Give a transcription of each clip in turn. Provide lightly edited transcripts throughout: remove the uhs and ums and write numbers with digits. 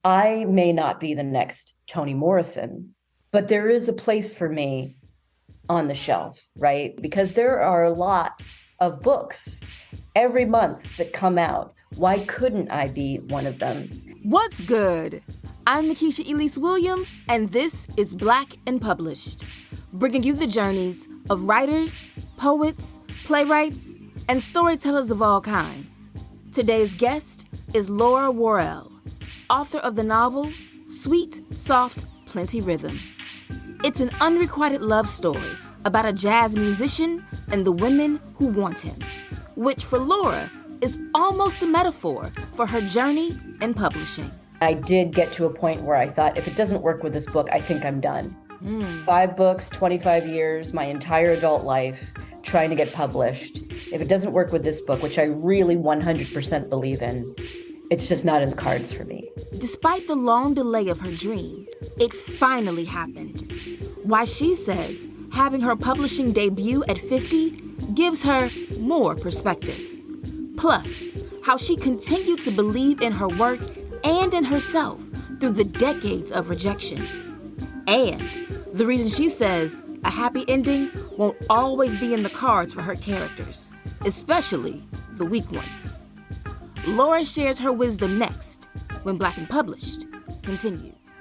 I may not be the next Toni Morrison, but there is a place for me on the shelf, right? Because there are a lot of books every month that come out. Why couldn't I be one of them? What's good? I'm Nikisha Elise Williams, and this is Black and Published, bringing you the journeys of writers, poets, playwrights, and storytellers of all kinds. Today's guest is Laura Warrell, author of the novel Sweet, Soft, Plenty Rhythm. It's an unrequited love story about a jazz musician and the women who want him, which for Laura is almost a metaphor for her journey in publishing. I did get to a point where I thought, if it doesn't work with this book, I think I'm done. 5 books, 25 years, my entire adult life, trying to get published. If it doesn't work with this book, which I really 100% believe in, it's just not in the cards for me. Despite the long delay of her dream, it finally happened. Why she says having her publishing debut at 50 gives her more perspective. Plus, how she continued to believe in her work and in herself through the decades of rejection. And the reason she says a happy ending won't always be in the cards for her characters, especially the weak ones. Laura shares her wisdom next, when Black and Published continues.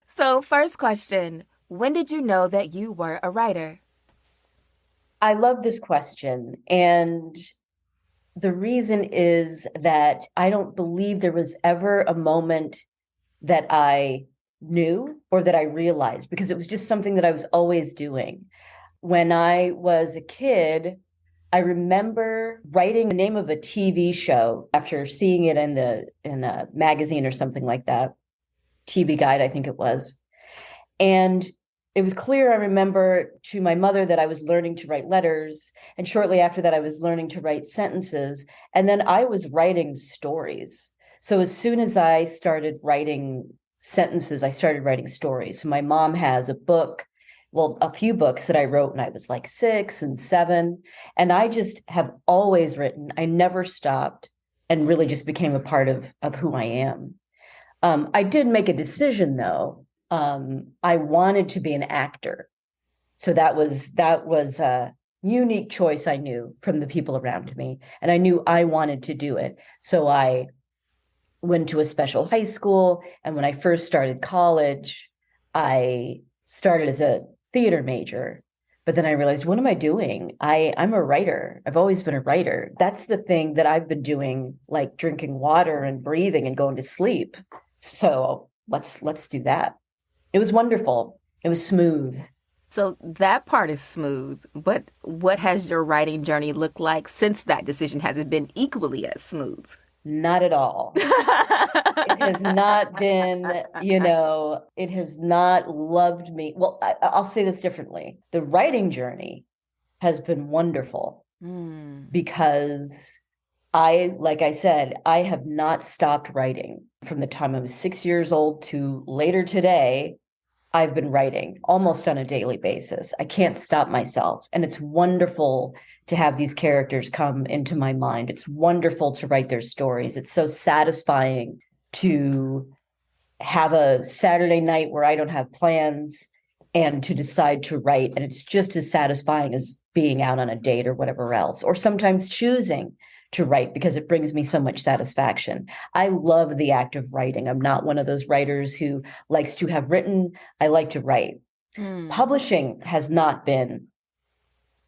So, first question, when did you know that you were a writer? I love this question. And the reason is that I don't believe there was ever a moment that I knew or that I realized, because it was just something that I was always doing. When I was a kid, I remember writing the name of a TV show after seeing it in a magazine or something like that. TV Guide, I think it was. And it was clear, I remember, to my mother that I was learning to write letters. And shortly after that, I was learning to write sentences. And then I was writing stories. So as soon as I started writing sentences, I started writing stories. So my mom has a book, well, a few books that I wrote when I was like 6 and 7. And I just have always written. I never stopped and really just became a part of who I am. I did make a decision, though. I wanted to be an actor. So that was a unique choice, I knew, from the people around me. And I knew I wanted to do it. So I went to a special high school. And when I first started college, I started as a theater major. But then I realized, what am I doing? I'm a writer. I've always been a writer. That's the thing that I've been doing, like drinking water and breathing and going to sleep. So let's do that. It was wonderful. It was smooth. So that part is smooth, but what has your writing journey looked like since that decision? Has it been equally as smooth? Not at all. It has not been, it has not loved me. Well, I'll say this differently. The writing journey has been wonderful because like I said, I have not stopped writing from the time I was 6 years old to later today. I've been writing almost on a daily basis. I can't stop myself. And it's wonderful to have these characters come into my mind. It's wonderful to write their stories. It's so satisfying to have a Saturday night where I don't have plans and to decide to write. And it's just as satisfying as being out on a date or whatever else, or sometimes choosing to write because it brings me so much satisfaction. I love the act of writing. I'm not one of those writers who likes to have written. I like to write. Publishing has not been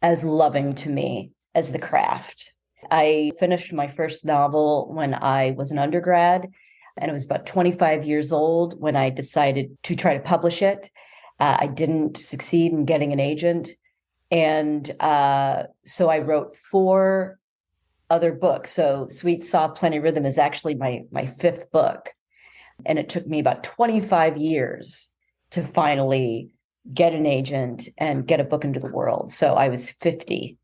as loving to me as the craft. I finished my first novel when I was an undergrad, and it was about 25 years old when I decided to try to publish it. I didn't succeed in getting an agent. And so I wrote 4 other books. So Sweet, Soft, Plenty Rhythm is actually my 5th book. And it took me about 25 years to finally get an agent and get a book into the world. So I was 50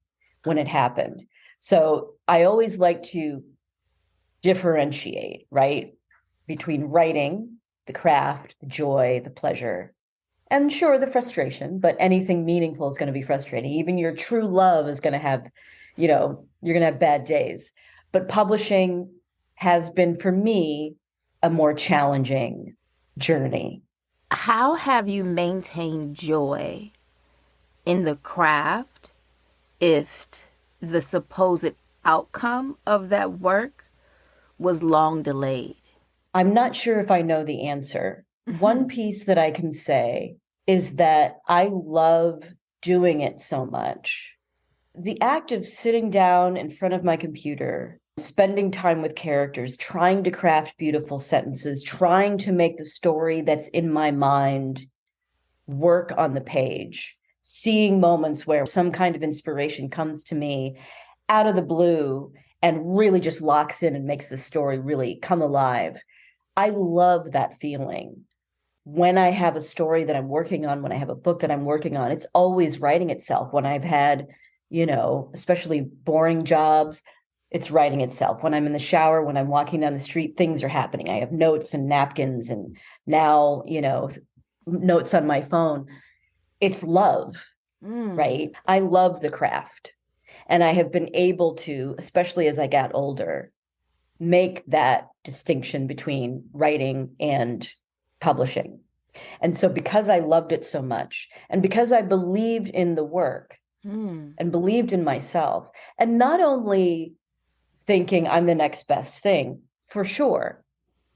when it happened. So I always like to differentiate, right, between writing, the craft, the joy, the pleasure, and sure, the frustration, but anything meaningful is going to be frustrating. Even your true love is going to have, you're going to have bad days. But publishing has been for me a more challenging journey. How have you maintained joy in the craft if the supposed outcome of that work was long delayed? I'm not sure if I know the answer. One Mhm. piece that I can say is that I love doing it so much. The act of sitting down in front of my computer, spending time with characters, trying to craft beautiful sentences, trying to make the story that's in my mind work on the page, seeing moments where some kind of inspiration comes to me out of the blue and really just locks in and makes the story really come alive. I love that feeling. When I have a story that I'm working on, when I have a book that I'm working on, it's always writing itself. When I've had, especially boring jobs, it's writing itself. When I'm in the shower, when I'm walking down the street, things are happening. I have notes and napkins and now, notes on my phone. It's love, Mm. right? I love the craft. And I have been able to, especially as I got older, make that distinction between writing and publishing. And so, because I loved it so much, and because I believed in the work Mm. and believed in myself, and not only thinking I'm the next best thing, for sure,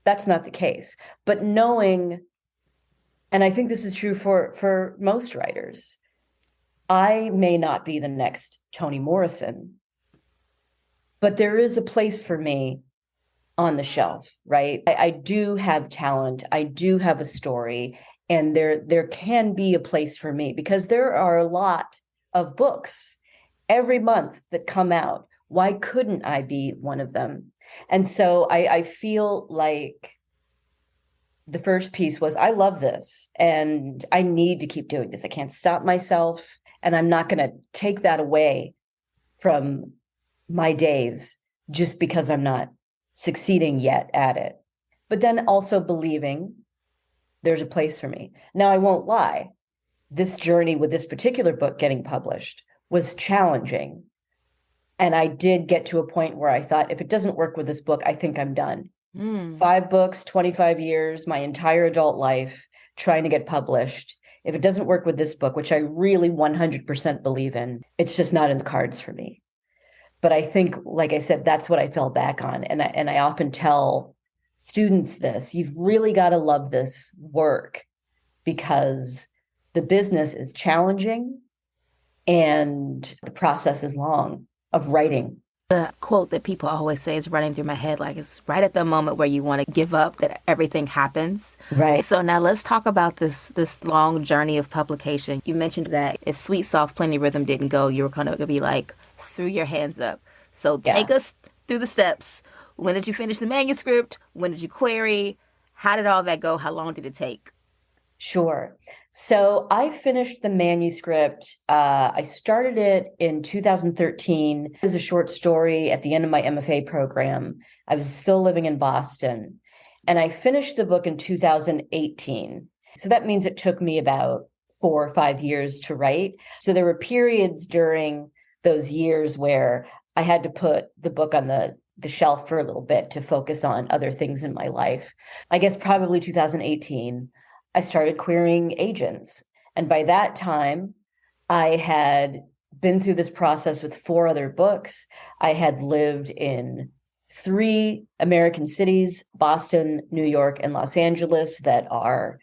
that's not the case, but knowing, and I think this is true for most writers, I may not be the next Toni Morrison, but there is a place for me on the shelf, right? I do have talent. I do have a story, and there can be a place for me because there are a lot of books every month that come out. Why couldn't I be one of them? And so I feel like the first piece was I love this and I need to keep doing this. I can't stop myself, and I'm not going to take that away from my days just because I'm not succeeding yet at it. But then also believing there's a place for me. Now, I won't lie, this journey with this particular book getting published was challenging. And I did get to a point where I thought, if it doesn't work with this book, I think I'm done. Mm. 5 books, 25 years, my entire adult life trying to get published. If it doesn't work with this book, which I really 100% believe in, it's just not in the cards for me. But I think, like I said, that's what I fell back on. And I often tell students this, you've really got to love this work because the business is challenging and the process is long of writing. The quote that people always say is running through my head, like it's right at the moment where you want to give up that everything happens. Right. So now let's talk about this long journey of publication. You mentioned that if Sweet Soft Plenty Rhythm didn't go, you were gonna be like threw your hands up. So take Yeah. us through the steps. When did you finish the manuscript? When did you query? How did all that go? How long did it take? Sure. So I finished the manuscript. I started it in 2013 as a short story at the end of my MFA program. I was still living in Boston, and I finished the book in 2018. So that means it took me about 4 or 5 years to write. So there were periods during those years where I had to put the book on the shelf for a little bit to focus on other things in my life. I guess probably 2018. I started querying agents. And by that time, I had been through this process with 4 other books. I had lived in 3 American cities, Boston, New York, and Los Angeles, that are,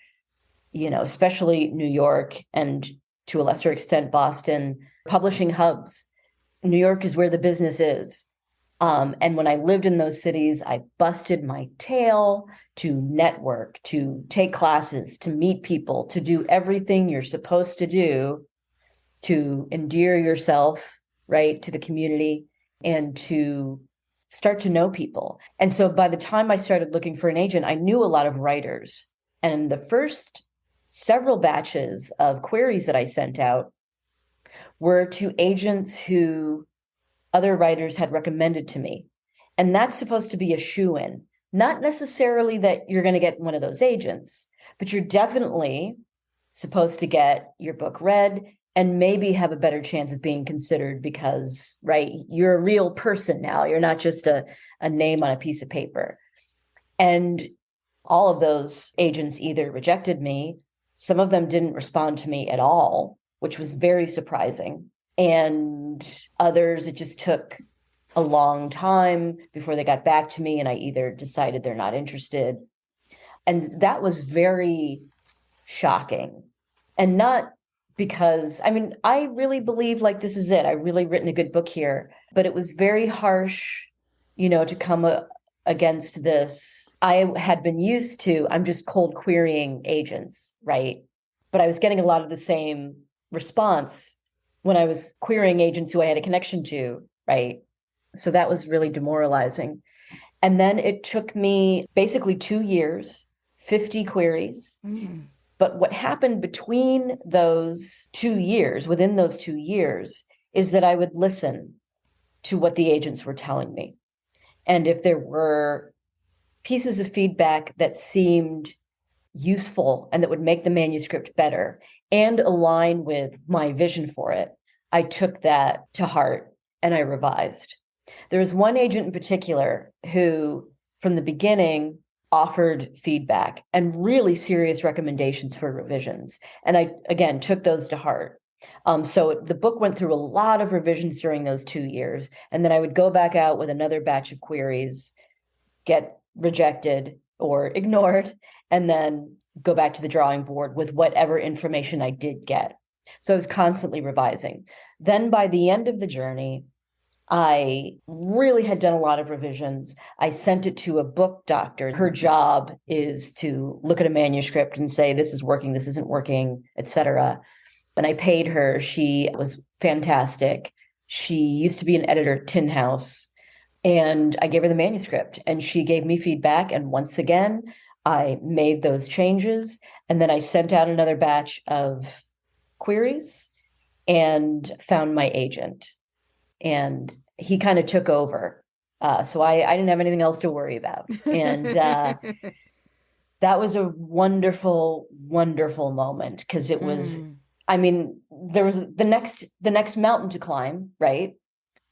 especially New York and to a lesser extent, Boston, publishing hubs. New York is where the business is. And when I lived in those cities, I busted my tail to network, to take classes, to meet people, to do everything you're supposed to do to endear yourself, right, to the community and to start to know people. And so by the time I started looking for an agent, I knew a lot of writers. And the first several batches of queries that I sent out were to agents who other writers had recommended to me. And that's supposed to be a shoo-in. Not necessarily that you're going to get one of those agents, but you're definitely supposed to get your book read and maybe have a better chance of being considered because, right, you're a real person now. You're not just a name on a piece of paper. And all of those agents either rejected me, some of them didn't respond to me at all, which was very surprising. And others, it just took a long time before they got back to me, and I either decided they're not interested. And that was very shocking. And not because, I mean, I really believe like this is it. I've really written a good book here, but it was very harsh, to come against this. I had been used to, I'm just cold querying agents, right? But I was getting a lot of the same response when I was querying agents who I had a connection to, right? So that was really demoralizing. And then it took me basically 2 years, 50 queries. But what happened between those 2 years, within those 2 years, is that I would listen to what the agents were telling me. And if there were pieces of feedback that seemed useful and that would make the manuscript better and align with my vision for it, I took that to heart and I revised. There was one agent in particular who, from the beginning, offered feedback and really serious recommendations for revisions. And I, again, took those to heart. So the book went through a lot of revisions during those 2 years. And then I would go back out with another batch of queries, get rejected or ignored, and then go back to the drawing board with whatever information I did get. So I was constantly revising. Then by the end of the journey, I really had done a lot of revisions. I sent it to a book doctor. Her job is to look at a manuscript and say, this is working, this isn't working, etc. And I paid her. She was fantastic. She used to be an editor at Tin House. And I gave her the manuscript and she gave me feedback. And once again, I made those changes. And then I sent out another batch of queries and found my agent. And he kind of took over. So I didn't have anything else to worry about. And that was a wonderful, wonderful moment because it was, I mean, there was the next mountain to climb, right?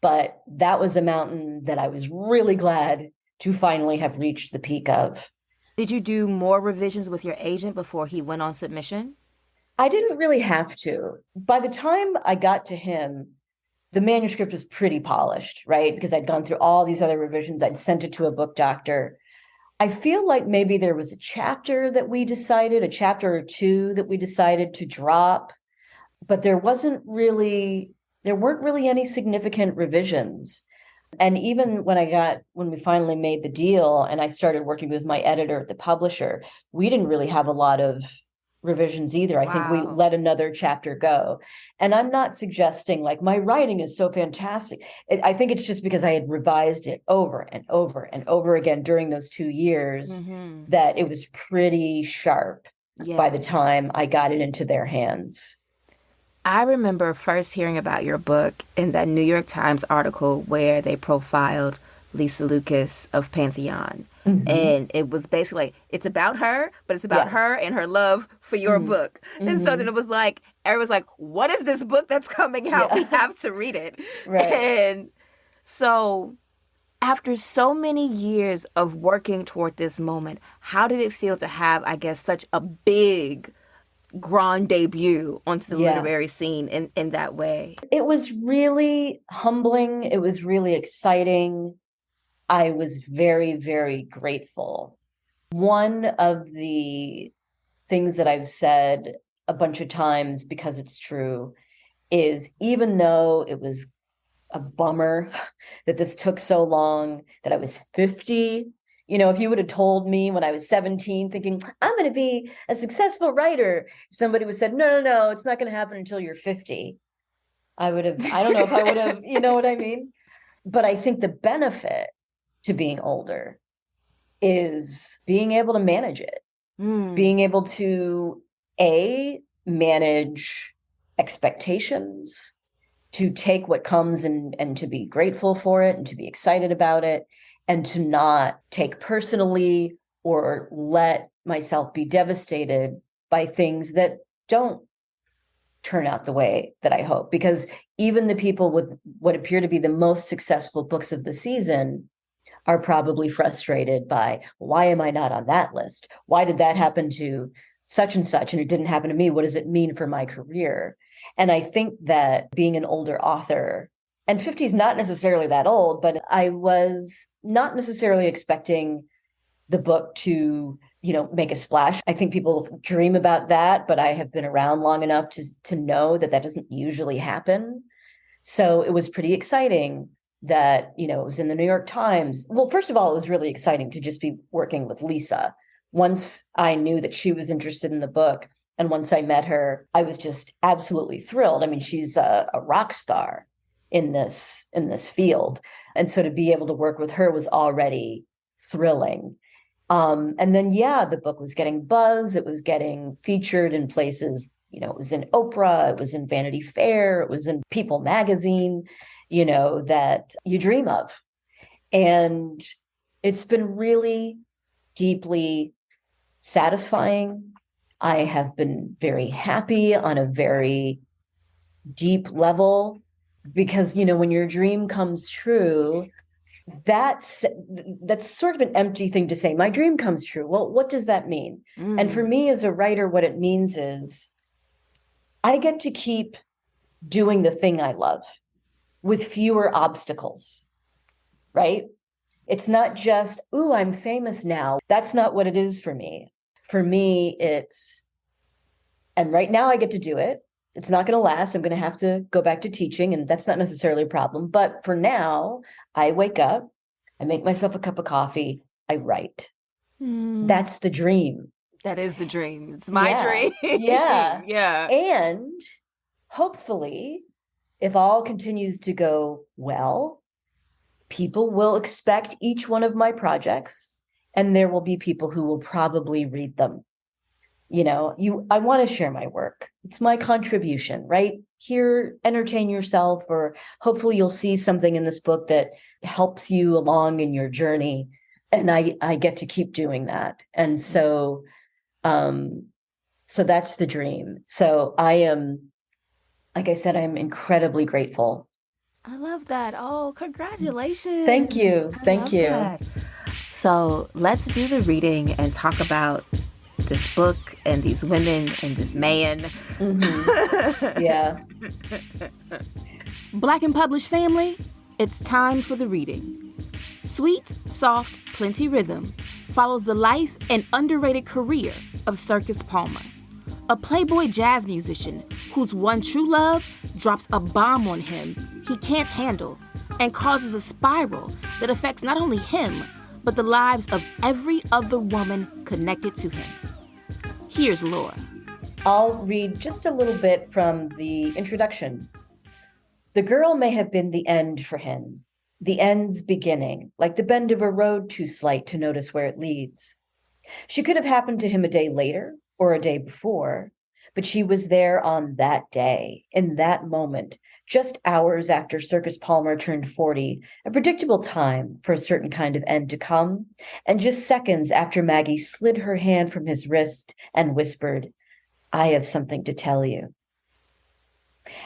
But that was a mountain that I was really glad to finally have reached the peak of. Did you do more revisions with your agent before he went on submission? I didn't really have to. By the time I got to him, the manuscript was pretty polished, right? Because I'd gone through all these other revisions. I'd sent it to a book doctor. I feel like maybe there was a chapter or two that we decided to drop, but there weren't really any significant revisions. And even when we finally made the deal and I started working with my editor at the publisher, we didn't really have a lot of revisions either. I think we let another chapter go. And I'm not suggesting like my writing is so fantastic. I think it's just because I had revised it over and over and over again during those 2 years that it was pretty sharp by the time I got it into their hands. I remember first hearing about your book in that New York Times article where they profiled Lisa Lucas of Pantheon. And it was basically like, it's about her, but it's about her and her love for your book. And so then it was like, everyone's like, what is this book that's coming out? We have to read it. Right. And so after so many years of working toward this moment, how did it feel to have, I guess, such a big grand debut onto the literary scene in that way? It was really humbling. It was really exciting. I was very, very grateful. One of the things that I've said a bunch of times because it's true is even though it was a bummer that this took so long, that I was 50, if you would have told me when I was 17 thinking I'm going to be a successful writer, somebody would have said, no, it's not going to happen until you're 50. I don't know if I would have, you know what I mean? But I think the benefit to being older is being able to manage it, being able to manage expectations, to take what comes and to be grateful for it and to be excited about it and to not take personally or let myself be devastated by things that don't turn out the way that I hope. Because even the people with what appear to be the most successful books of the season are probably frustrated by, why am I not on that list? Why did that happen to such and such and it didn't happen to me? What does it mean for my career? And I think that being an older author, and 50 is not necessarily that old, but I was not necessarily expecting the book to, make a splash. I think people dream about that, but I have been around long enough to know that doesn't usually happen. So it was pretty exciting that, it was in the New York Times. Well, first of all, it was really exciting to just be working with Lisa. Once I knew that she was interested in the book, and once I met her, I was just absolutely thrilled. I mean, she's a rock star in this field. And so to be able to work with her was already thrilling. And then, the book was getting buzz. It was getting featured in places, it was in Oprah, it was in Vanity Fair, it was in People magazine, that you dream of. And it's been really deeply satisfying. I have been very happy on a very deep level because, when your dream comes true, that's sort of an empty thing to say. My dream comes true. Well, what does that mean? And for me as a writer, what it means is I get to keep doing the thing I love with fewer obstacles, right? It's not just, ooh, I'm famous now. That's not what it is for me. For me, and right now I get to do it. It's not going to last. I'm going to have to go back to teaching, and that's not necessarily a problem. But for now, I wake up, I make myself a cup of coffee, I write. That's the dream. That is the dream. It's my dream. Yeah. Yeah. And hopefully, if all continues to go well, people will expect each one of my projects, and there will be people who will probably read them. I want to share my work. It's my contribution, right? Here, entertain yourself, or hopefully you'll see something in this book that helps you along in your journey. And I get to keep doing that. And so that's the dream. So I am, like I said, I'm incredibly grateful. I love that. Oh, congratulations. Thank you. Thank you. That. So let's do the reading and talk about this book and these women and this man. Mm-hmm. Yeah. Black and Published family, it's time for the reading. Sweet, soft, plenty rhythm follows the life and underrated career of Circus Palmer, a playboy jazz musician whose one true love drops a bomb on him he can't handle and causes a spiral that affects not only him, but the lives of every other woman connected to him. Here's Laura. I'll read just a little bit from the introduction. The girl may have been the end for him, the end's beginning, like the bend of a road too slight to notice where it leads. She could have happened to him a day later or a day before, but she was there on that day, in that moment, just hours after Circus Palmer turned 40, a predictable time for a certain kind of end to come, and just seconds after Maggie slid her hand from his wrist and whispered, "I have something to tell you."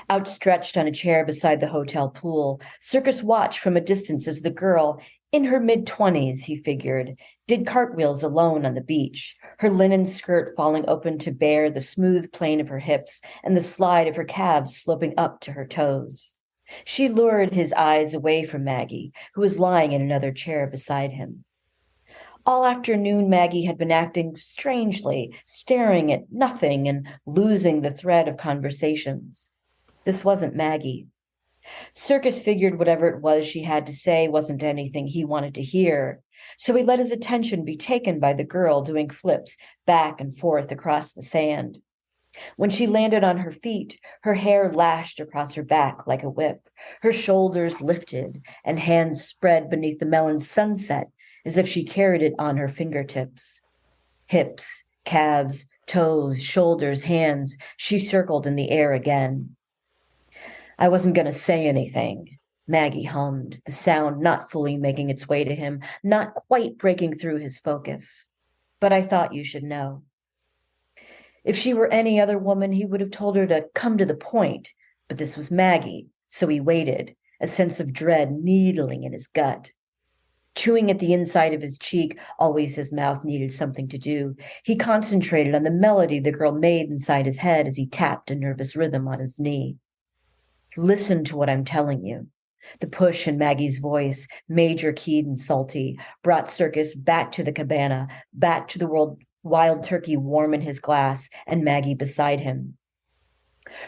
Outstretched on a chair beside the hotel pool, Circus watched from a distance as the girl, in her mid-20s, he figured, did cartwheels alone on the beach, her linen skirt falling open to bare the smooth plane of her hips and the slide of her calves sloping up to her toes. She lured his eyes away from Maggie, who was lying in another chair beside him. All afternoon, Maggie had been acting strangely, staring at nothing and losing the thread of conversations. This wasn't Maggie. Circus figured whatever it was she had to say wasn't anything he wanted to hear, so he let his attention be taken by the girl doing flips back and forth across the sand. When she landed on her feet, her hair lashed across her back like a whip, her shoulders lifted and hands spread beneath the melon sunset as if she carried it on her fingertips. Hips, calves, toes, shoulders, hands, she circled in the air again. I wasn't going to say anything. Maggie hummed, the sound not fully making its way to him, not quite breaking through his focus. But I thought you should know. If she were any other woman, he would have told her to come to the point. But this was Maggie, so he waited, a sense of dread needling in his gut. Chewing at the inside of his cheek, always his mouth needed something to do. He concentrated on the melody the girl made inside his head as he tapped a nervous rhythm on his knee. Listen to what I'm telling you. The push in Maggie's voice, major keyed and salty, brought Circus back to the cabana, back to the world, wild turkey warm in his glass, and Maggie beside him.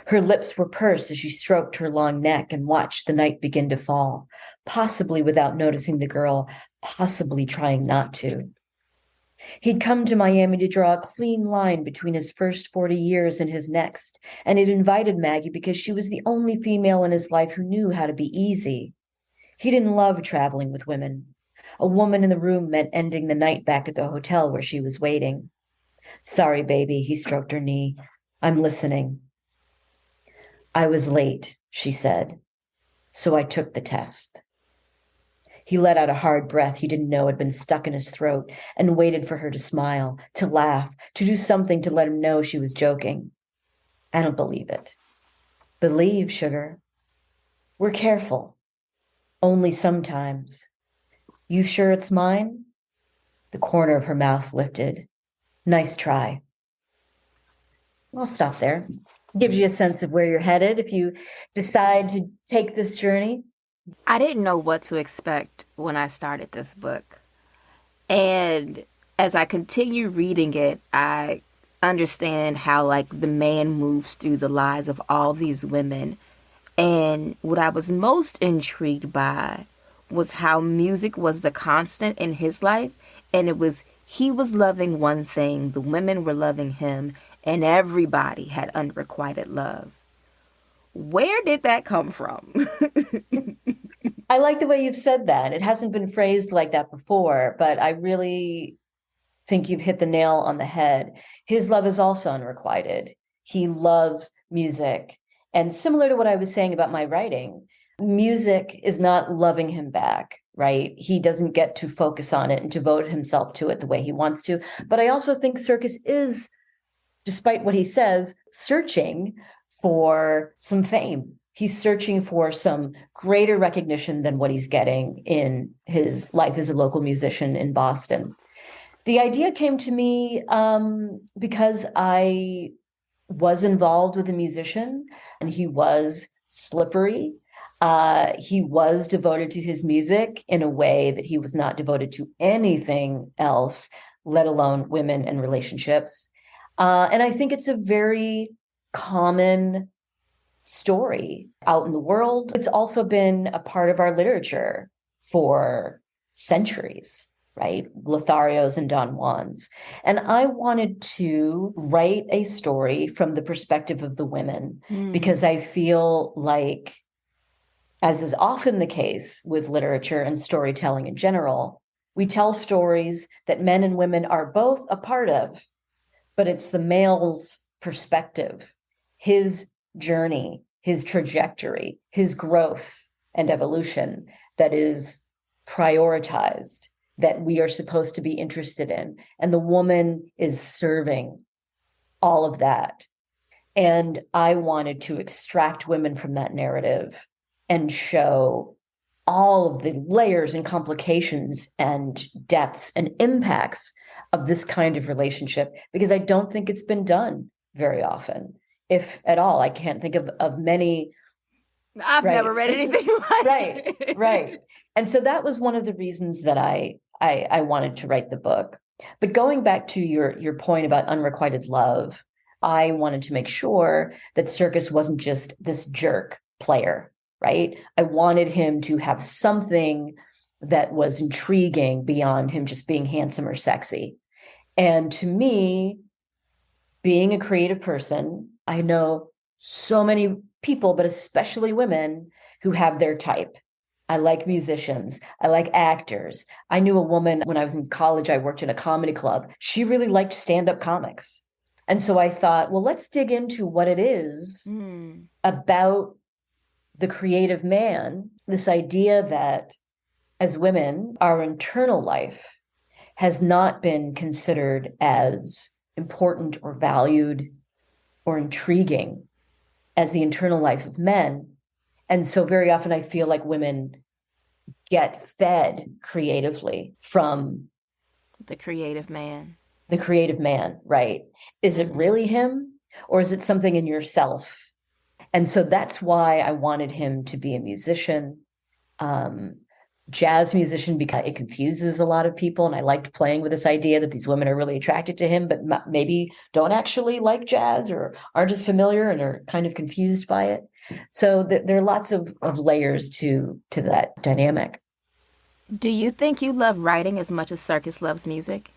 Her lips were pursed as she stroked her long neck and watched the night begin to fall, possibly without noticing the girl, possibly trying not to. He'd come to Miami to draw a clean line between his first 40 years and his next, and he'd invited Maggie because she was the only female in his life who knew how to be easy. He didn't love traveling with women. A woman in the room meant ending the night back at the hotel where she was waiting. Sorry, baby, he stroked her knee. I'm listening. I was late, she said, so I took the test. He let out a hard breath he didn't know had been stuck in his throat and waited for her to smile, to laugh, to do something to let him know she was joking. I don't believe it. Believe, sugar. We're careful. Only sometimes. You sure it's mine? The corner of her mouth lifted. Nice try. I'll stop there. Gives you a sense of where you're headed if you decide to take this journey. I didn't know what to expect when I started this book. And as I continue reading it, I understand how, like, the man moves through the lives of all these women. And what I was most intrigued by was how music was the constant in his life. And it was, he was loving one thing, the women were loving him, and everybody had unrequited love. Where did that come from? I like the way you've said that. It hasn't been phrased like that before, but I really think you've hit the nail on the head. His love is also unrequited. He loves music. And similar to what I was saying about my writing, music is not loving him back, right? He doesn't get to focus on it and devote himself to it the way he wants to. But I also think Circus is, despite what he says, searching for some fame. He's searching for some greater recognition than what he's getting in his life as a local musician in Boston. The idea came to me because I was involved with a musician, and he was slippery. He was devoted to his music in a way that he was not devoted to anything else, let alone women and relationships. And I think it's a very common story out in the world. It's also been a part of our literature for centuries, right? Lotharios and Don Juans. And I wanted to write a story from the perspective of the women because I feel like, as is often the case with literature and storytelling in general, we tell stories that men and women are both a part of, but it's the male's perspective, his journey, his trajectory, his growth and evolution that is prioritized, that we are supposed to be interested in. And the woman is serving all of that. And I wanted to extract women from that narrative and show all of the layers and complications and depths and impacts of this kind of relationship, because I don't think it's been done very often, if at all. I can't think of many. I've never read anything like right, it. right. And so that was one of the reasons that I wanted to write the book. But going back to your point about unrequited love, I wanted to make sure that Circus wasn't just this jerk player, right? I wanted him to have something that was intriguing beyond him just being handsome or sexy. And to me, being a creative person, I know so many people, but especially women, who have their type. I like musicians. I like actors. I knew a woman when I was in college, I worked in a comedy club. She really liked stand-up comics. And so I thought, well, let's dig into what it is about the creative man, this idea that as women, our internal life has not been considered as important or valued or intriguing as the internal life of men. And so very often I feel like women get fed creatively from The creative man. the creative man, right? Is it really him or is it something in yourself? And so that's why I wanted him to be a musician, um, jazz musician, because it confuses a lot of people. And I liked playing with this idea that these women are really attracted to him, but maybe don't actually like jazz or aren't as familiar and are kind of confused by it. So there are lots of layers to that dynamic. Do you think you love writing as much as Circus loves music?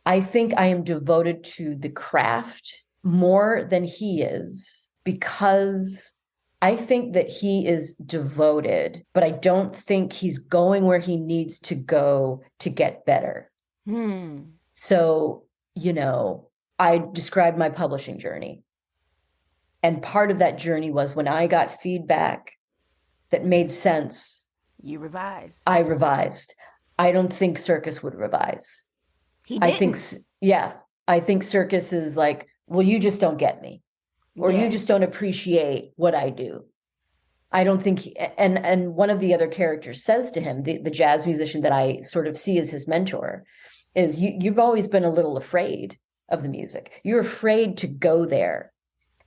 I think I am devoted to the craft more than he is because I think that he is devoted, but I don't think he's going where he needs to go to get better. Hmm. So, you know, I described my publishing journey. And part of that journey was when I got feedback that made sense, You revised. I revised. I don't think Circus would revise. He I think, didn't. yeah, I think Circus is like, well, you just don't get me, or you Yeah. just don't appreciate what I do. I don't think, and one of the other characters says to him, the jazz musician that I sort of see as his mentor, is you've always been a little afraid of the music. You're afraid to go there.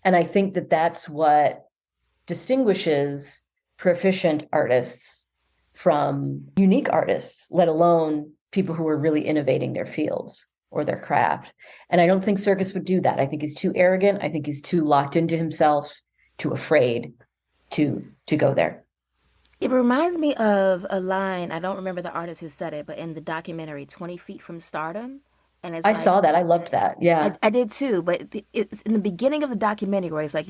And I think that that's what distinguishes proficient artists from unique artists, let alone people who are really innovating their fields or their craft. And I don't think Circus would do that. I think he's too arrogant. I think he's too locked into himself, too afraid to go there. It reminds me of a line, I don't remember the artist who said it, but in the documentary 20 Feet from Stardom. And it's I like, saw that. I loved that. Yeah. I did too, but it's in the beginning of the documentary where it's like,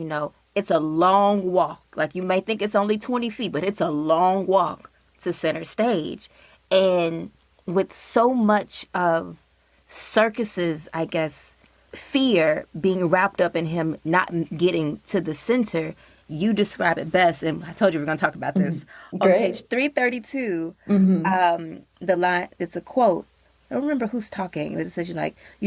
it's a long walk. Like you may think it's only 20 feet, but it's a long walk to center stage. And with so much of Circus's, I guess, fear being wrapped up in him not getting to the center, you describe it best. And I told you we are going to talk about this. On Great. page 332, Mm-hmm. the line, it's a quote. I don't remember who's talking. It says, you're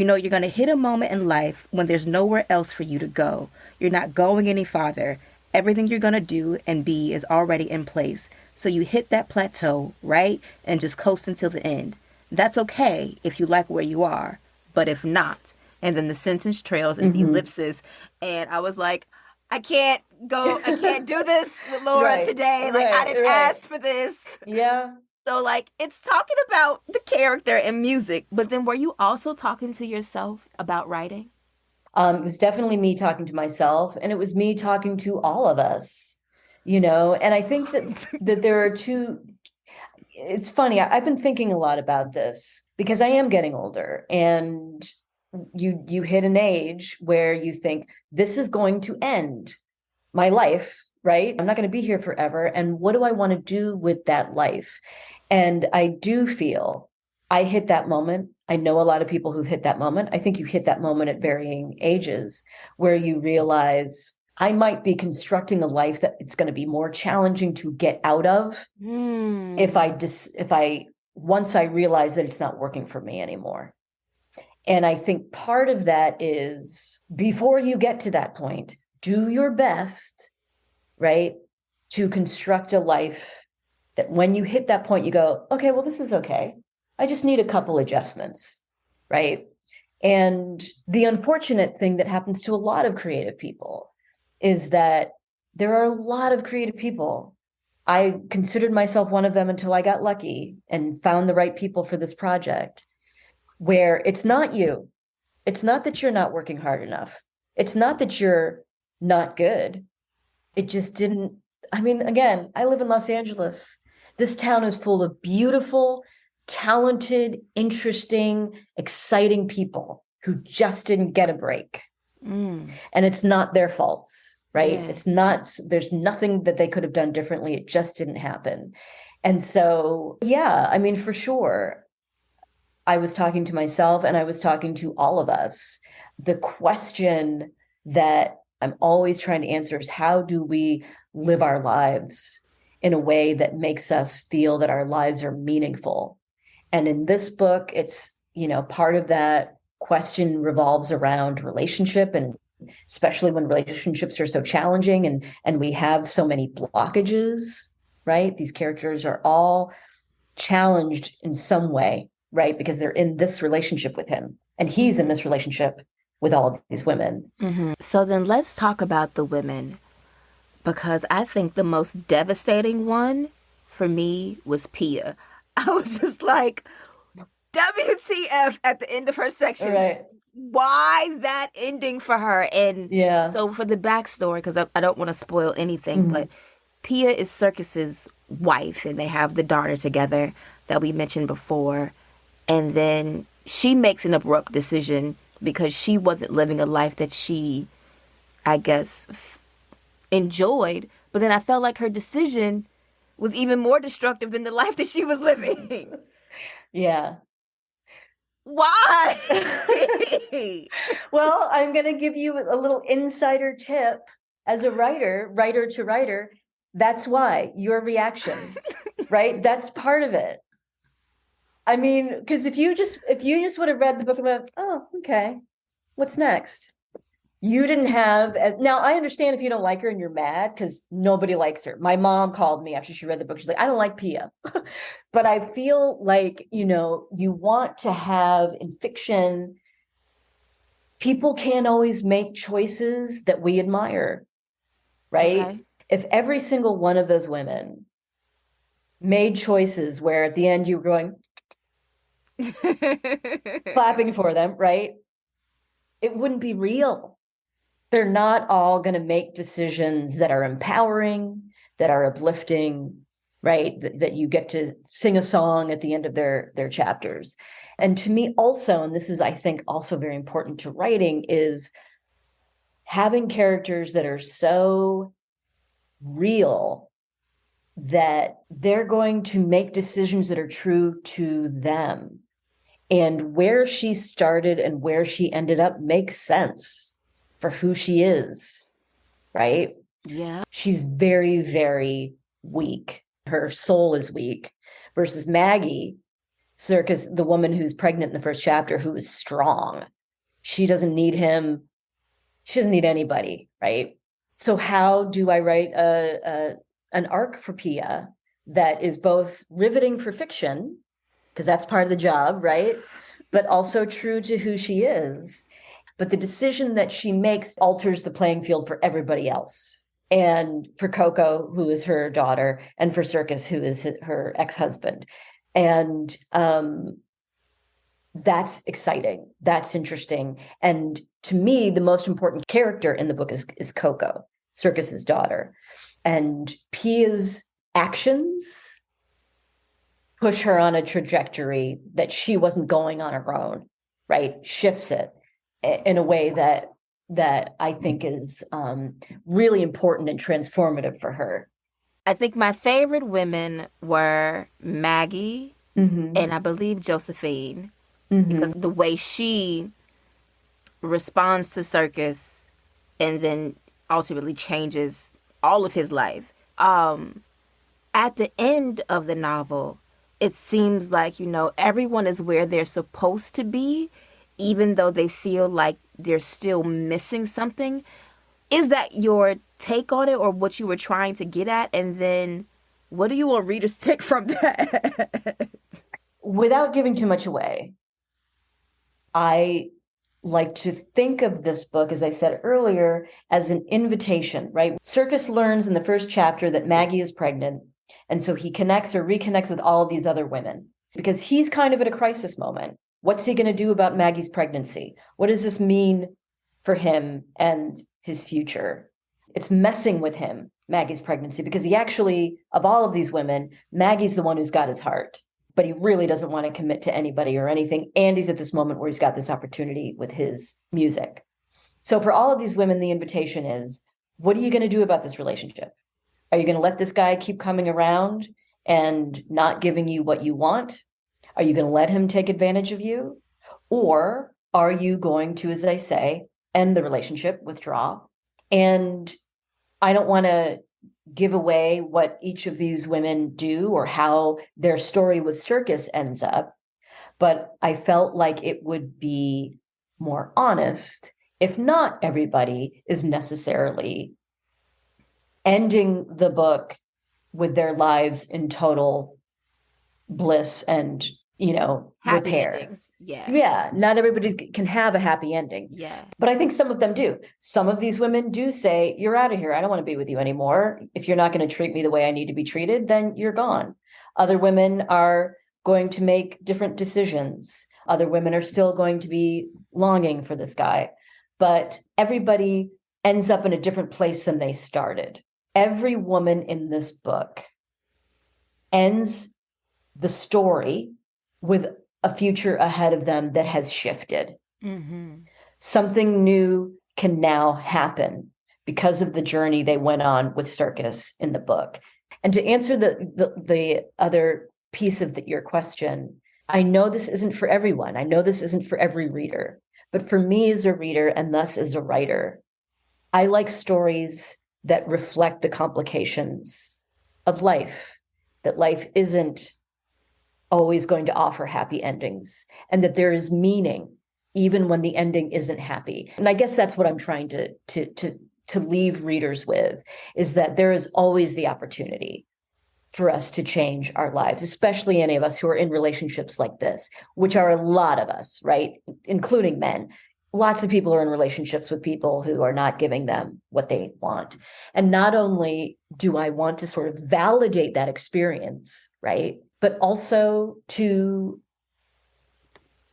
going to hit a moment in life when there's nowhere else for you to go. You're not going any farther. Everything you're going to do and be is already in place. So you hit that plateau, right? And just coast until the end. That's okay if you like where you are, but if not. And then the sentence trails and Mm-hmm. ellipses. And I was like, I can't do this with Laura Right, today. Like, I right, didn't right. ask for this. Yeah. So, like, it's talking about the character and music, but then were you also talking to yourself about writing? It was definitely me talking to myself, and it was me talking to all of us, you know. And I think that there are two. It's funny. I've been thinking a lot about this because I am getting older, and you hit an age where you think this is going to end my life, right? I'm not going to be here forever. And what do I want to do with that life? And I do feel I hit that moment. I know a lot of people who've hit that moment. I think you hit that moment at varying ages where you realize I might be constructing a life that it's going to be more challenging to get out of if I once I realize that it's not working for me anymore. And I think part of that is before you get to that point, do your best, right, to construct a life that when you hit that point, you go, okay, well, this is okay. I just need a couple adjustments, right? And the unfortunate thing that happens to a lot of creative people is that there are a lot of creative people. I considered myself one of them until I got lucky and found the right people for this project, where it's not you. It's not that you're not working hard enough. It's not that you're not good. It just didn't. I mean, again, I live in Los Angeles. This town is full of beautiful, talented, interesting, exciting people who just didn't get a break. Mm. And it's not their faults, right? Yeah. It's not, there's nothing that they could have done differently. It just didn't happen. And so, yeah, I mean, for sure, I was talking to myself and I was talking to all of us. The question that I'm always trying to answer is how do we live our lives in a way that makes us feel that our lives are meaningful? And in this book, it's, part of that question revolves around relationship, and especially when relationships are so challenging and we have so many blockages, right? These characters are all challenged in some way, right? Because they're in this relationship with him and he's in this relationship with all of these women. So then let's talk about the women, because I think the most devastating one for me was Pia. I was just like, WTF at the end of her section. Right. Why that ending for her? And Yeah. so for the backstory, because I don't want to spoil anything, but Pia is Circus's wife, and they have the daughter together that we mentioned before. And then she makes an abrupt decision because she wasn't living a life that she, I guess, enjoyed. But then I felt like her decision was even more destructive than the life that she was living. Yeah. Why? Well, I'm going to give you a little insider tip as a writer to writer. That's why your reaction, right? That's part of it. I mean, because if you just would have read the book and went, oh, okay, what's next? You didn't have, now I understand if you don't like her and you're mad because nobody likes her. My mom called me after she read the book. She's like, I don't like Pia. But I feel like, you want to have in fiction, people can't always make choices that we admire, right? Okay. If every single one of those women made choices where at the end you were going, clapping for them, right? It wouldn't be real. They're not all going to make decisions that are empowering, that are uplifting, right? That you get to sing a song at the end of their chapters. And to me also, and this is, I think, also very important to writing, is having characters that are so real that they're going to make decisions that are true to them. And where she started and where she ended up makes sense for who she is, right? Yeah. She's very, very weak. Her soul is weak versus Maggie, Circus, the woman who's pregnant in the first chapter, who is strong. She doesn't need him. She doesn't need anybody, right? So how do I write an arc for Pia that is both riveting for fiction, because that's part of the job, right? But also true to who she is. But the decision that she makes alters the playing field for everybody else. And for Coco, who is her daughter, and for Circus, who is her ex-husband. And that's exciting. That's interesting. And to me, the most important character in the book is Coco, Circus's daughter. And Pia's actions push her on a trajectory that she wasn't going on her own, right? Shifts it in a way that I think is really important and transformative for her. I think my favorite women were Maggie and I believe Josephine, because the way she responds to Circus and then ultimately changes all of his life. At the end of the novel, it seems like, everyone is where they're supposed to be, even though they feel like they're still missing something. Is that your take on it, or what you were trying to get at? And then what do you want readers to take from that? Without giving too much away, I like to think of this book, as I said earlier, as an invitation, right? Circus learns in the first chapter that Maggie is pregnant. And so he connects or reconnects with all of these other women because he's kind of at a crisis moment. What's he going to do about Maggie's pregnancy? What does this mean for him and his future? It's messing with him, Maggie's pregnancy, because he actually, of all of these women, Maggie's the one who's got his heart, but he really doesn't want to commit to anybody or anything. And he's at this moment where he's got this opportunity with his music. So for all of these women, the invitation is, what are you going to do about this relationship? Are you going to let this guy keep coming around and not giving you what you want? Are you going to let him take advantage of you? Or are you going to, as I say, end the relationship, withdraw, And I don't want to give away what each of these women do or how their story with Sturkis ends up, but I felt like it would be more honest if not everybody is necessarily ending the book with their lives in total bliss and, Happy repair. endings. Yeah. Yeah, not everybody can have a happy ending. Yeah. But I think some of them do. Some of these women do say, you're out of here. I don't want to be with you anymore. If you're not going to treat me the way I need to be treated, then you're gone. Other women are going to make different decisions. Other women are still going to be longing for this guy. But everybody ends up in a different place than they started. Every woman in this book ends the story with a future ahead of them that has shifted. Mm-hmm. Something new can now happen because of the journey they went on with Sturkis in the book. And to answer the other piece of your question, I know this isn't for everyone. I know this isn't for every reader. But for me as a reader and thus as a writer, I like stories that reflect the complications of life, that life isn't always going to offer happy endings, and that there is meaning even when the ending isn't happy. And I guess that's what I'm trying to leave readers with, is that there is always the opportunity for us to change our lives, especially any of us who are in relationships like this, which are a lot of us, right? Including men. Lots of people are in relationships with people who are not giving them what they want. And not only do I want to sort of validate that experience, right? But also to,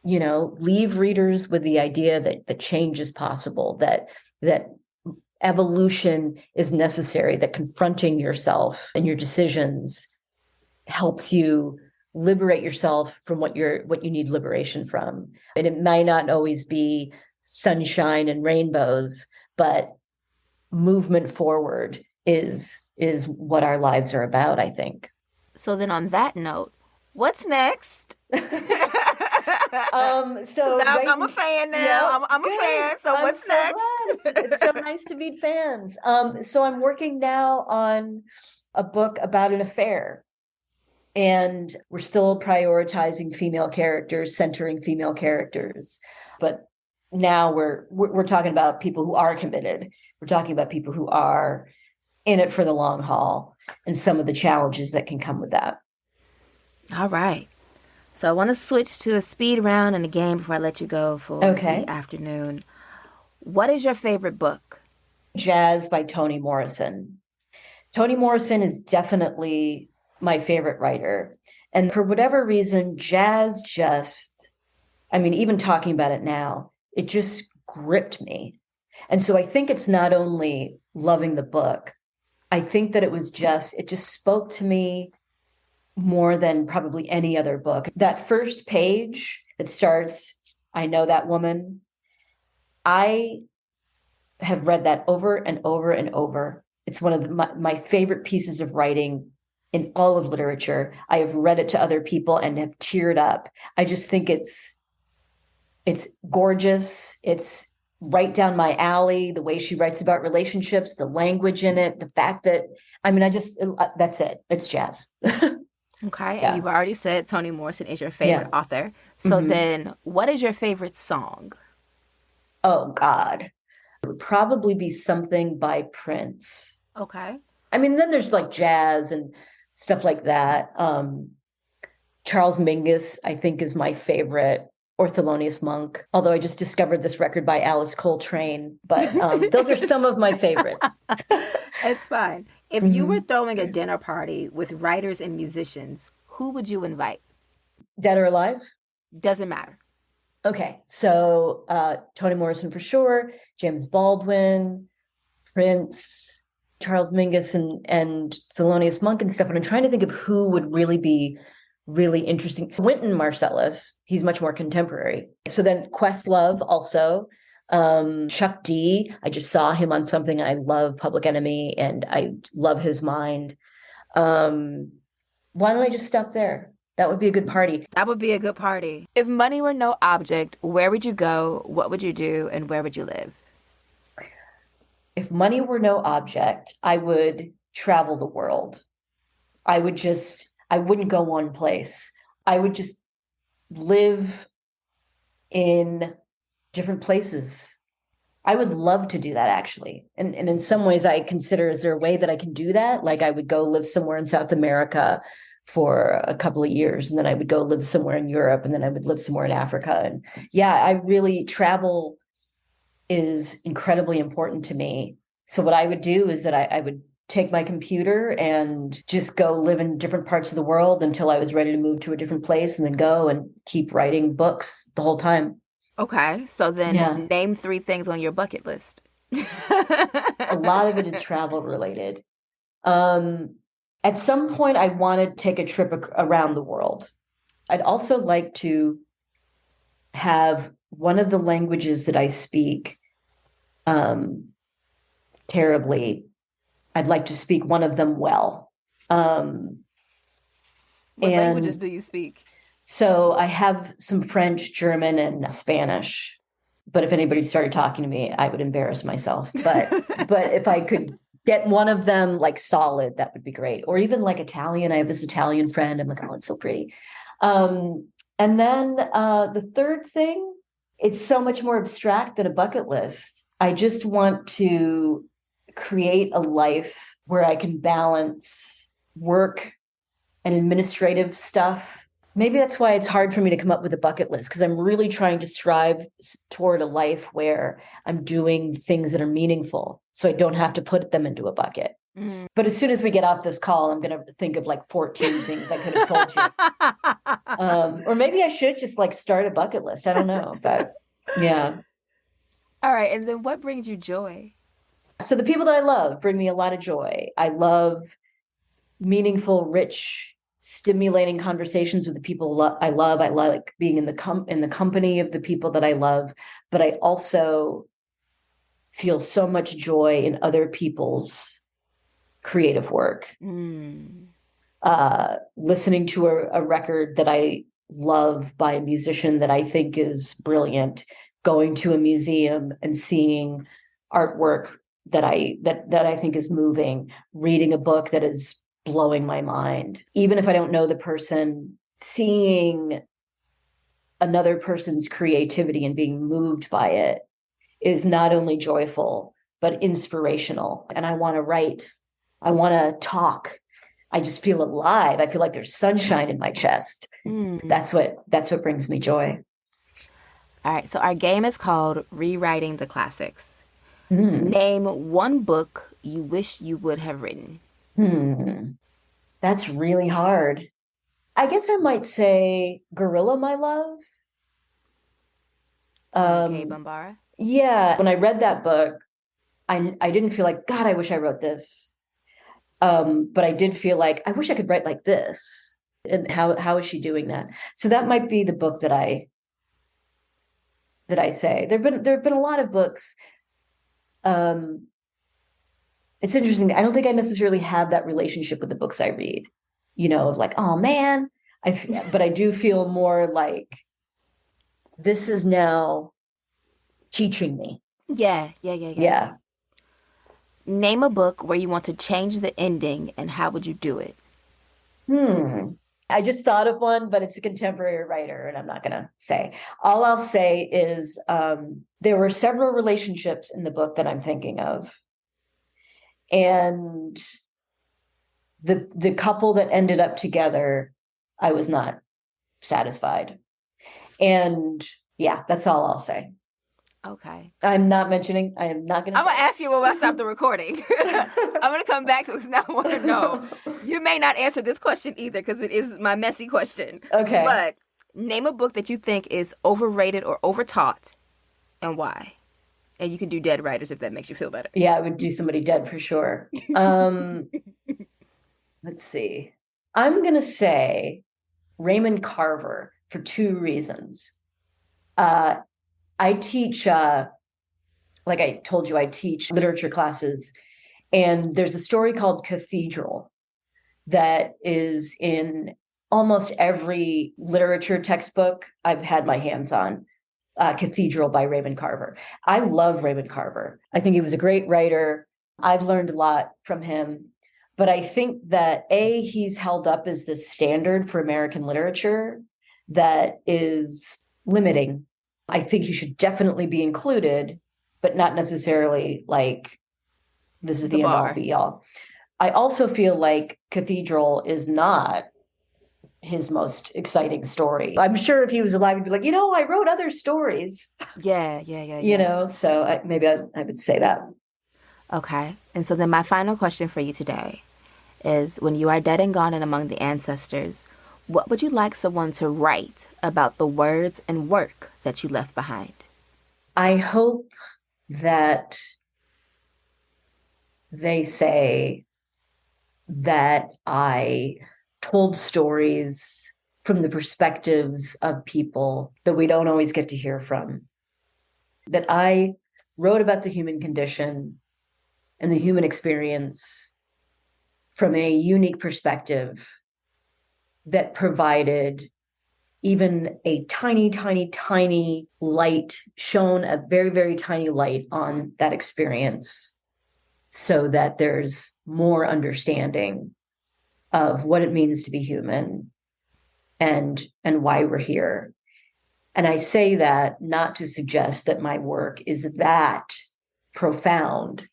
leave readers with the idea that the change is possible, that evolution is necessary, that confronting yourself and your decisions helps you liberate yourself from what you need liberation from. And it might not always be sunshine and rainbows, but movement forward is what our lives are about, I think. So then on that note, what's next? So I'm a fan now. Yeah, I'm a fan. So what's so next? glad. It's so nice to meet fans. So I'm working now on a book about an affair. And we're still prioritizing female characters, centering female characters. But now we're talking about people who are committed. We're talking about people who are in it for the long haul and some of the challenges that can come with that. All right. So I want to switch to a speed round and a game before I let you go for the afternoon. What is your favorite book? Jazz by Toni Morrison. Toni Morrison is definitely my favorite writer. And for whatever reason, jazz even talking about it now, it just gripped me. And so I think it's not only loving the book, I think that it just spoke to me more than probably any other book. That first page that starts, I know that woman, I have read that over and over and over. It's one of my favorite pieces of writing in all of literature. I have read it to other people and have teared up. I just think it's gorgeous. It's right down my alley. The way she writes about relationships, the language in it, the fact that, that's it. It's jazz. Okay. Yeah. And you've already said Toni Morrison is your favorite author. So then what is your favorite song? Oh, God. It would probably be something by Prince. Okay. Then there's like jazz and stuff like that. Charles Mingus, I think, is my favorite. Or Thelonious Monk, although I just discovered this record by Alice Coltrane. But those are some of my favorites. It's fine. If you were throwing a dinner party with writers and musicians, who would you invite? Dead or alive? Doesn't matter. Okay, so Toni Morrison for sure, James Baldwin, Prince, Charles Mingus, and Thelonious Monk and stuff. And I'm trying to think of who would really be really interesting. Wynton Marsalis, he's much more contemporary. So then Questlove also. Chuck D, I just saw him on something. I love Public Enemy and I love his mind. Why don't I just stop there? That would be a good party. That would be a good party. If money were no object, where would you go? What would you do? And where would you live? If money were no object, I would travel the world. I wouldn't go one place. I would just live in different places. I would love to do that actually. And in some ways I consider, is there a way that I can do that? Like I would go live somewhere in South America for a couple of years, and then I would go live somewhere in Europe, and then I would live somewhere in Africa. And yeah, I really travel is incredibly important to me. So what I would do is that I would take my computer and just go live in different parts of the world until I was ready to move to a different place, and then go and keep writing books the whole time. Okay, so then Yeah. name three things on your bucket list. A lot of it is travel related. Um, at some point, I want to take a trip around the world. I'd also like to have one of the languages that I speak um, terribly. I'd like to speak one of them well. Um, What languages and do you speak? so I have some French, German, and Spanish. But if anybody started talking to me, I would embarrass myself. But if I could get one of them like solid, that would be great. Or even like Italian. I have this Italian friend. I'm like, oh, it's so pretty. Um, and then the third thing, it's so much more abstract than a bucket list. I just want to create a life where I can balance work and administrative stuff. Maybe that's why it's hard for me to come up with a bucket list, because I'm really trying to strive toward a life where I'm doing things that are meaningful, so I don't have to put them into a bucket. Mm. But as soon as we get off this call, I'm going to think of like 14 things I could have told you. Or maybe I should just like start a bucket list. I don't know. But yeah. All right, and then what brings you joy? So the people that I love bring me a lot of joy. I love meaningful, rich, stimulating conversations with the people I love. I like being in the company of the people that I love, but I also feel so much joy in other people's creative work. Mm. Listening to a record that I love by a musician that I think is brilliant, going to a museum and seeing artwork that I think is moving, reading a book that is blowing my mind. Even if I don't know the person, seeing another person's creativity and being moved by it is not only joyful, but inspirational. And I want to write, I want to talk. I just feel alive. I feel like there's sunshine in my chest. Mm. That's what brings me joy. All right, so our game is called Rewriting the Classics. Mm. Name one book you wish you would have written. That's really hard. I guess I might say Gorilla, My Love. K. Bambara. Yeah, when I read that book, I didn't feel like, God, I wish I wrote this. But I did feel like I wish I could write like this. And how is she doing that? So that might be the book that I say. There've been a lot of books. It's interesting. I don't think I necessarily have that relationship with the books I read, of like, oh man, but I do feel more like this is now teaching me. Yeah. Name a book where you want to change the ending, and how would you do it? I just thought of one, but it's a contemporary writer, and I'm not going to say. All I'll say is there were several relationships in the book that I'm thinking of. And the couple that ended up together, I was not satisfied. And yeah, that's all I'll say. Okay. I am not going to. I'm going to ask you when I stop the recording. I'm going to come back to it because now I want to know. You may not answer this question either because it is my messy question. Okay. But name a book that you think is overrated or overtaught, and why. And you can do dead writers if that makes you feel better. Yeah, I would do somebody dead for sure. Let's see. I'm going to say Raymond Carver for two reasons. I teach, like I told you, I teach literature classes, and there's a story called Cathedral that is in almost every literature textbook I've had my hands on. Cathedral by Raymond Carver. I love Raymond Carver. I think he was a great writer. I've learned a lot from him. But I think that he's held up as this standard for American literature that is limiting. I think he should definitely be included, but not necessarily like this is The the end all bar. be all. I also feel like Cathedral is not his most exciting story. I'm sure if he was alive, he'd be like, I wrote other stories, Yeah. so maybe I would say that. Okay. And so then my final question for you today is, when you are dead and gone and among the ancestors, what would you like someone to write about the words and work that you left behind? I hope that they say that I told stories from the perspectives of people that we don't always get to hear from, that I wrote about the human condition and the human experience from a unique perspective that provided even a tiny, tiny, tiny light, shone a very, very tiny light on that experience so that there's more understanding of what it means to be human and why we're here. And I say that not to suggest that my work is that profound,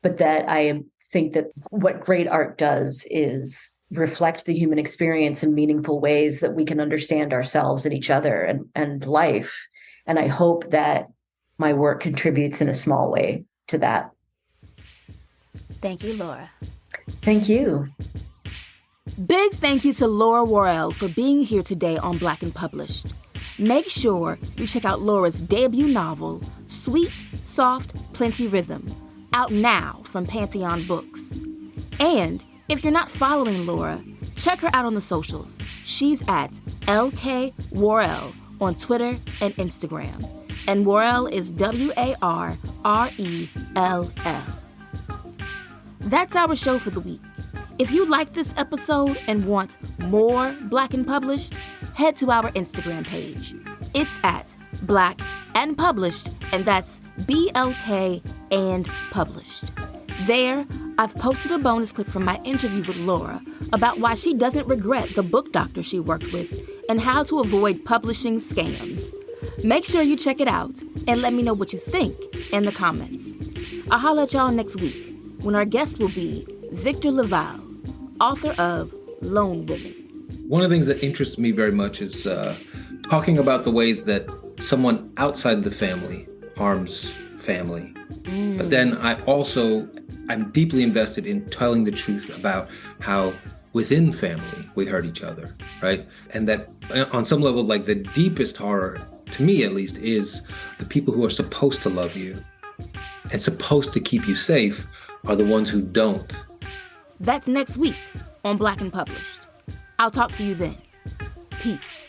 but that I think that what great art does is reflect the human experience in meaningful ways that we can understand ourselves and each other and life. And I hope that my work contributes in a small way to that. Thank you, Laura. Thank you. Big thank you to Laura Warrell for being here today on Black and Published. Make sure you check out Laura's debut novel, Sweet, Soft, Plenty Rhythm, out now from Pantheon Books. And if you're not following Laura, check her out on the socials. She's at LK Warrell on Twitter and Instagram. And Warrell is Warrell. That's our show for the week. If you like this episode and want more Black and Published, head to our Instagram page. It's at Black and Published, and that's BLK and Published. There, I've posted a bonus clip from my interview with Laura about why she doesn't regret the book doctor she worked with and how to avoid publishing scams. Make sure you check it out and let me know what you think in the comments. I'll holler at y'all next week when our guest will be Victor Laval, author of Lone Women. One of the things that interests me very much is talking about the ways that someone outside the family harms family. But then I'm deeply invested in telling the truth about how within family we hurt each other, right? And that on some level, like the deepest horror, to me at least, is the people who are supposed to love you and supposed to keep you safe are the ones who don't. That's next week on Black and Published. I'll talk to you then. Peace.